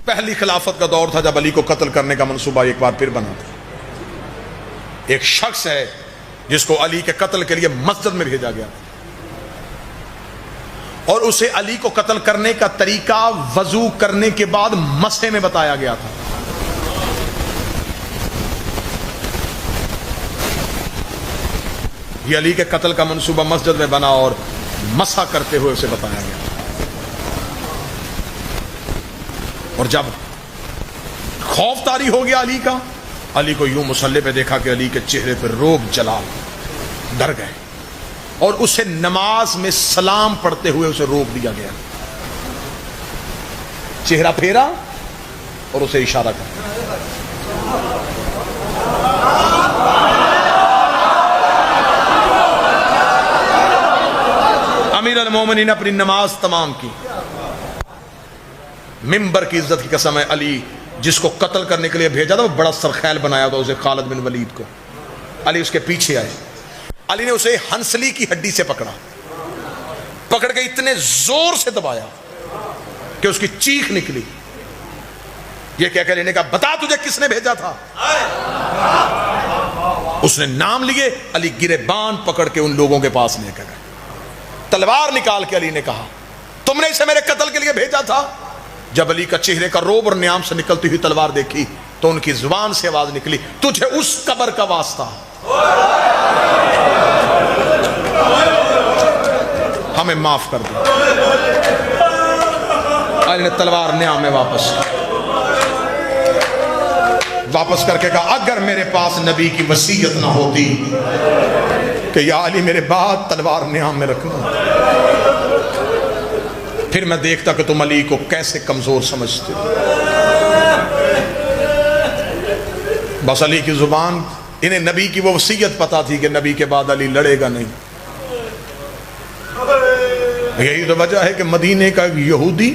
پہلی خلافت کا دور تھا جب علی کو قتل کرنے کا منصوبہ ایک بار پھر بنا تھا. ایک شخص ہے جس کو علی کے قتل کے لیے مسجد میں بھیجا گیا اور اسے علی کو قتل کرنے کا طریقہ وضو کرنے کے بعد مسح میں بتایا گیا تھا. یہ علی کے قتل کا منصوبہ مسجد میں بنا اور مسح کرتے ہوئے اسے بتایا گیا. اور جب خوف طاری ہو گیا علی کا، علی کو یوں مصلی پہ دیکھا کہ علی کے چہرے پہ روب جلال، ڈر گئے اور اسے نماز میں سلام پڑھتے ہوئے اسے روک دیا گیا. چہرہ پھیرا اور اسے اشارہ کیا. امیر المومنین نے اپنی نماز تمام کی. ممبر کی عزت کی قسم ہے، علی جس کو قتل کرنے کے لیے بھیجا تھا وہ بڑا سرخیل بنایا تھا اسے، خالد بن ولید کو. علی اس کے پیچھے آئے، علی نے اسے ہنسلی کی ہڈی سے پکڑ کے اتنے زور سے دبایا کہ اس کی چیخ نکلی. یہ کہہ کر کہا بتا تجھے کس نے بھیجا تھا. اس نے نام لیے. علی گریبان پکڑ کے ان لوگوں کے پاس لے کر گئے. تلوار نکال کے علی نے کہا تم نے اسے میرے قتل کے لیے بھیجا تھا. جب علی کا چہرے کا روب اور نیام سے نکلتی ہوئی تلوار دیکھی تو ان کی زبان سے آواز نکلی تجھے اس قبر کا واسطہ، ہمیں معاف کر دو. علی نے تلوار نیام میں واپس کر کے کہا اگر میرے پاس نبی کی وصیت نہ ہوتی کہ یا علی میرے بعد تلوار نیام میں رکھنا، پھر میں دیکھتا کہ تم علی کو کیسے کمزور سمجھتے ہو. بس علی کی زبان، انہیں نبی کی وہ وصیت پتا تھی کہ نبی کے بعد علی لڑے گا نہیں. یہی تو وجہ ہے کہ مدینے کا ایک یہودی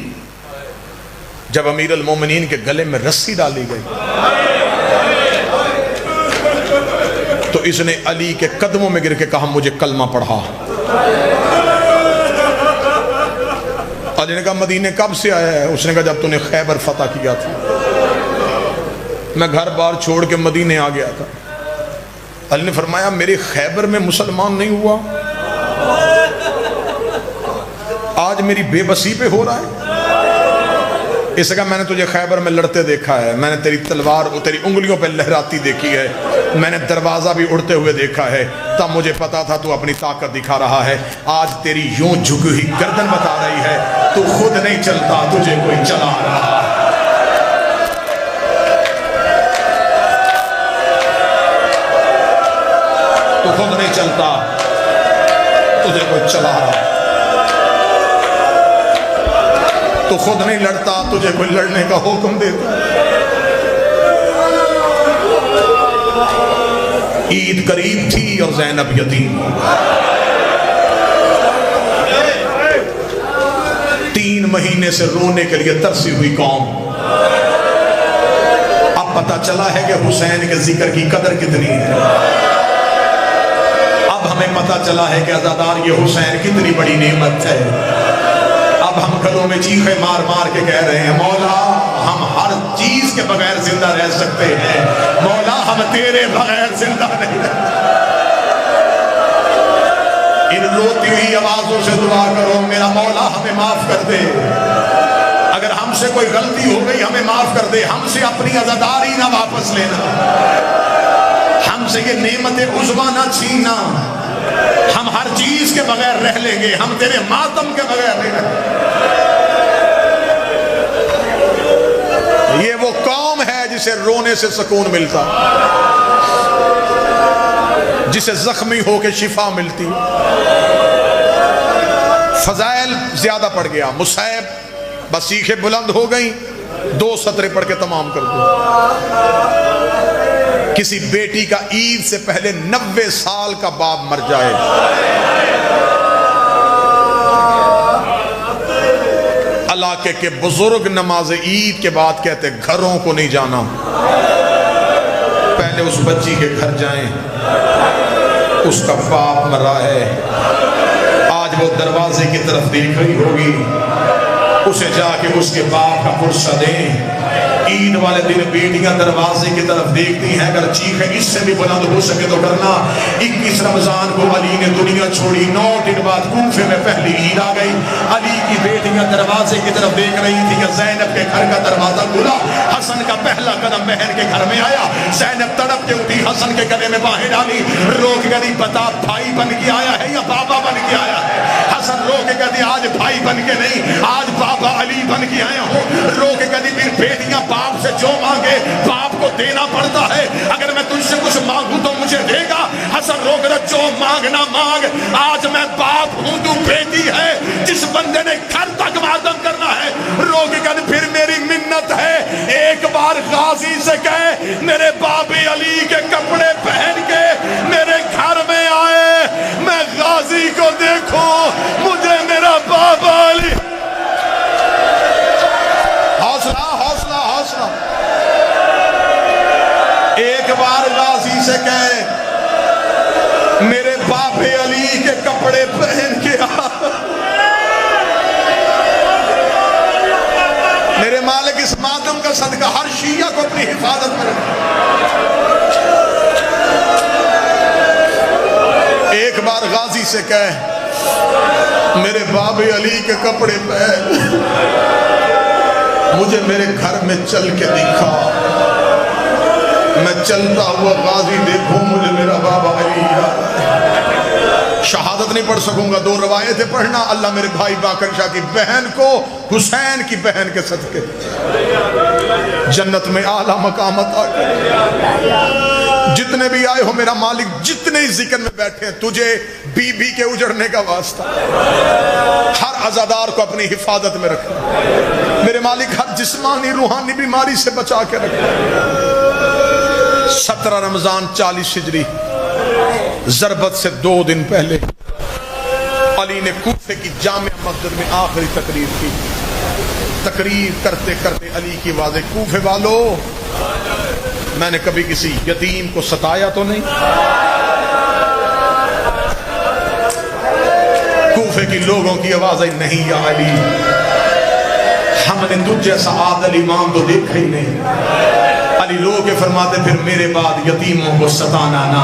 جب امیر المومنین کے گلے میں رسی ڈالی گئی تو اس نے علی کے قدموں میں گر کے کہا مجھے کلمہ پڑھا. علی نے کہا مدینے کب سے آیا ہے؟ اس نے کہا جب تو نے خیبر فتح کیا تھا، میں گھر بار چھوڑ کے مدینے آ گیا تھا. علی نے فرمایا میرے خیبر میں مسلمان نہیں ہوا، آج میری بے بسی پہ ہو رہا ہے. اس نے کہا میں نے تجھے خیبر میں لڑتے دیکھا ہے، میں نے تیری تلوار تیری انگلیوں پہ لہراتی دیکھی ہے، میں نے دروازہ بھی اڑتے ہوئے دیکھا ہے، تب مجھے پتا تھا تو اپنی طاقت دکھا رہا ہے. آج تیری یوں جھکی ہوئی گردن بتا رہی ہے تو خود نہیں چلتا، تجھے کوئی چلا رہا ہے. تو خود نہیں چلتا، تجھے کوئی چلا رہا ہے. تو خود نہیں لڑتا، تجھے کوئی لڑنے کا حکم دیتا. عید قریب تھی اور زینب یتیم. 3 مہینے سے رونے کے لیے ترسی ہوئی قوم. اب پتہ چلا ہے کہ حسین کے ذکر کی قدر کتنی ہے. اب ہمیں پتہ چلا ہے کہ عزادار یہ حسین کتنی بڑی نعمت ہے. اب ہم گھروں میں چیخے مار مار کے کہہ رہے ہیں مولا ہم ہر چیز کے بغیر زندہ رہ سکتے ہیں، مولا ہم تیرے بغیر زندہ نہیں رہ سکتے. ان روتی ہوئی آوازوں سے دعا کرو میرا مولا ہمیں معاف کر دے، اگر ہم سے کوئی غلطی ہو گئی ہمیں معاف کر دے. ہم سے اپنی عزاداری نہ واپس لینا، ہم سے یہ نعمت عظمیٰ نہ چھیننا. ہم ہر چیز کے بغیر رہ لیں گے، ہم تیرے ماتم کے بغیر نہیں رہیں گے. یہ وہ قوم ہے جسے رونے سے سکون ملتا، جسے زخمی ہو کے شفا ملتی. فضائل زیادہ پڑ گیا. مصعب بس سیخیں بلند ہو گئیں، 2 سطریں پڑھ کے تمام کر دو. کسی بیٹی کا عید سے پہلے 90 سال کا باپ مر جائے، علاقے کے بزرگ نماز عید کے بعد کہتے گھروں کو نہیں جانا، پہلے اس بچی کے گھر جائیں، اس کا باپ مرا ہے. آج وہ دروازے کی طرف دیکھ رہی ہوگی، اسے جا کے اس کے باپ کا پرسہ دیں۔ عید والے دن بیٹیاں دروازے کی طرف دیکھتی ہیں، اگر چیخ ہے اس سے بھی بلند ہو سکے تو کرنا۔ 21 رمضان کو علی نے دنیا چھوڑی، 9 دن بعد کوفے میں پہلی عید آ گئی۔ علی کی بیٹیاں دروازے کی طرف دیکھ رہی تھیں، زینب کے گھر کا دروازہ کھلا، حسن کا پہلا قدم بہن کے گھر میں آیا۔ زینب تڑپ کے اٹھی، حسن کے گلے میں باہیں ڈالی، رو کے کہتی بتا بھائی بن کے آیا ہے یا بابا بن کے آیا ہے؟ حسن رو کے کہتی آج بھائی بن کے نہیں، آج بابا علی بن کے آیا ہوں۔ رو کے کہتی پھر بیٹیاں باپ سے جو مانگے باپ کو دینا پڑتا ہے، اگر میں تجھ سے کچھ مانگوں تو مجھے دے گا؟ حسن رو کے جو مانگنا مانگ، آج میں باپ ہوں تو بیٹی ہے، جس بندے نے گھر تک ماتم کرنا ہے۔ رو کے کہتی پھر میری منت ہے، ایک بار غازی سے کہے میرے بابی علی کے کپڑے پہن کے میرے گھر میں آئے، میں غازی کو دیکھوں، مجھے میرا بابا علی۔ حوصلہ حوصلہ حوصلہ۔ ایک بار غازی سے کہے میرے باپ علی کے کپڑے پہن کے آ، میرے مالک اس ماتم کا صدقہ ہر شیعہ کو اپنی حفاظت میں رکھے۔ ایک بار غازی سے کہے میرے باپ علی کے کپڑے پہن، مجھے میرے گھر میں چل کے دکھا، میں چلتا ہوا غازی دیکھوں، مجھے میرا بابا علی یاد ہے۔ شہادت نہیں پڑھ سکوں گا، 2 روایتیں پڑھنا، اللہ میرے بھائی باقر شاہ کی بہن کو حسین کی بہن کے صدقے جنت میں اعلیٰ مقام عطا کرے۔ جتنے بھی آئے ہو میرا مالک، جتنے ہی ذکر میں بیٹھے ہیں، تجھے بی بی کے اجڑنے کا واسطہ، ہر عزادار کو اپنی حفاظت میں رکھنا میرے مالک، ہر جسمانی روحانی بیماری سے بچا کے رکھنا۔ 17 رمضان 40 ہجری ضربت سے 2 دن پہلے علی نے کوفے کی جامع مسجد میں آخری تقریر کی۔ تقریر کرتے کرتے علی کی آواز، کوفے والو، میں نے کبھی کسی یتیم کو ستایا تو نہیں؟ کوفے کی لوگوں کی آواز آئی، نہیں یا علی، ہم نے تجھ جیسا عادل امام تو دیکھا ہی نہیں۔ علی رو کے فرماتے پھر میرے بعد یتیموں کو ستانا نہ،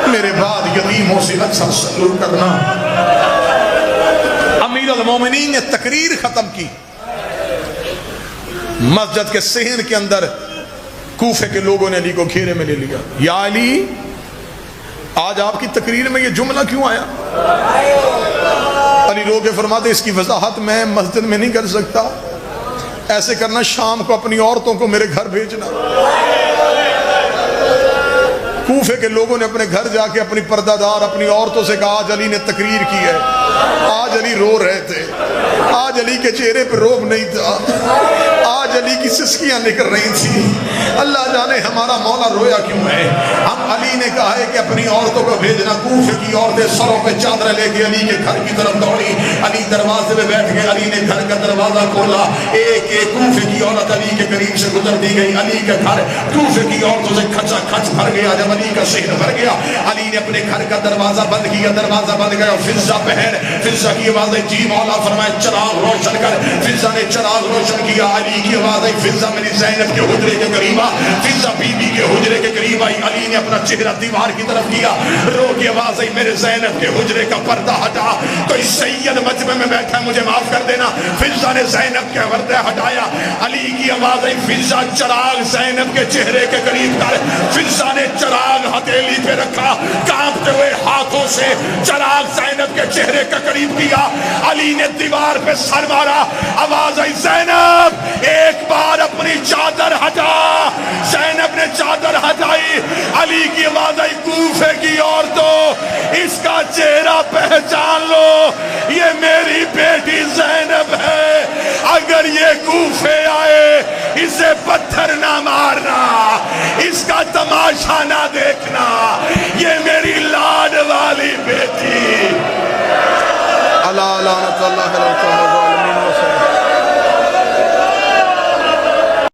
میرے بعد یتیموں سے اچھا سلوک کرنا۔ امیر المومنین نے تقریر ختم کی، مسجد کے صحن کے اندر کوفے کے لوگوں نے علی کو گھیرے میں لے لیا۔ یا علی، آج آپ کی تقریر میں یہ جملہ کیوں آیا؟ علی رو کے فرماتے اس کی وضاحت میں مسجد میں نہیں کر سکتا، ایسے کرنا شام کو اپنی عورتوں کو میرے گھر بھیجنا۔ کوفے کے لوگوں نے اپنے گھر جا کے اپنی پردہ دار اپنی عورتوں سے کہا آج علی نے تقریر کی ہے۔ آج علی رو رہے تھے، آج علی کے چہرے پہ روب نہیں تھا، آج علی کی سسکیاں نکل رہی تھی۔ اللہ جانے ہمارا مولا رویا کیوں ہے۔ ہم علی نے کہا ہے کہ اپنی عورتوں کو بھیجنا۔ کوفے کی عورتیں سروں پہ چادریں لے کے علی کے گھر کی طرف دوڑی۔ علی دروازے میں بیٹھ گئے، علی نے گھر کا دروازہ کھولا، ایک ایک کوفے کی عورت علی کے قریب سے گزر دی گئی۔ علی کے گھر کوفے کی عورتوں سے کھچا کھچ بھر گیا۔ جب علی کا شہر بھر گیا، علی نے اپنے گھر کا دروازہ بند کیا، دروازہ بند گیا۔ فضا بہن، فضا کی آواز آئی، جی مولا، فرمائے چراغ روشن کر۔ فضا نے چراغ روشن کیا۔ علی کی آواز آئی، فضا میری زینب کے حجرے کے قریب آ۔ فضا بی بی کے حجرے کے قریب آئی۔ علی نے اپنا چہرہ دیوار کی طرف کیا، رو کی آواز آئی، میرے زینب کے حجرے کا پردہ ہٹا، کوئی سید مجمع میں بیٹھا ہے، مجھے معاف کر دینا۔ فضا نے زینب کے پردہ ہٹایا۔ علی کی آواز آئی، فضا چراغ زینب کے چہرے کے قریب کر۔ فضا نے چراغ ہتھیلی پہ رکھا، کانپتے ہوئے ہاتھوں سے چراغ زینب کے چہرے کے قریب کیا۔ علی نے دیوار پہ سر مارا، آواز آئی، زینب ایک بار اپنی چادر ہٹا۔ زینب نے چادر ہٹائی۔ علی کی آواز آئی، کوفے کی عورتوں، اس کا چہرہ پہچان لو، یہ میری بیٹی زینب ہے، اگر یہ کوفے آئے اسے پتھر نہ مارنا، اس کا تماشا نہ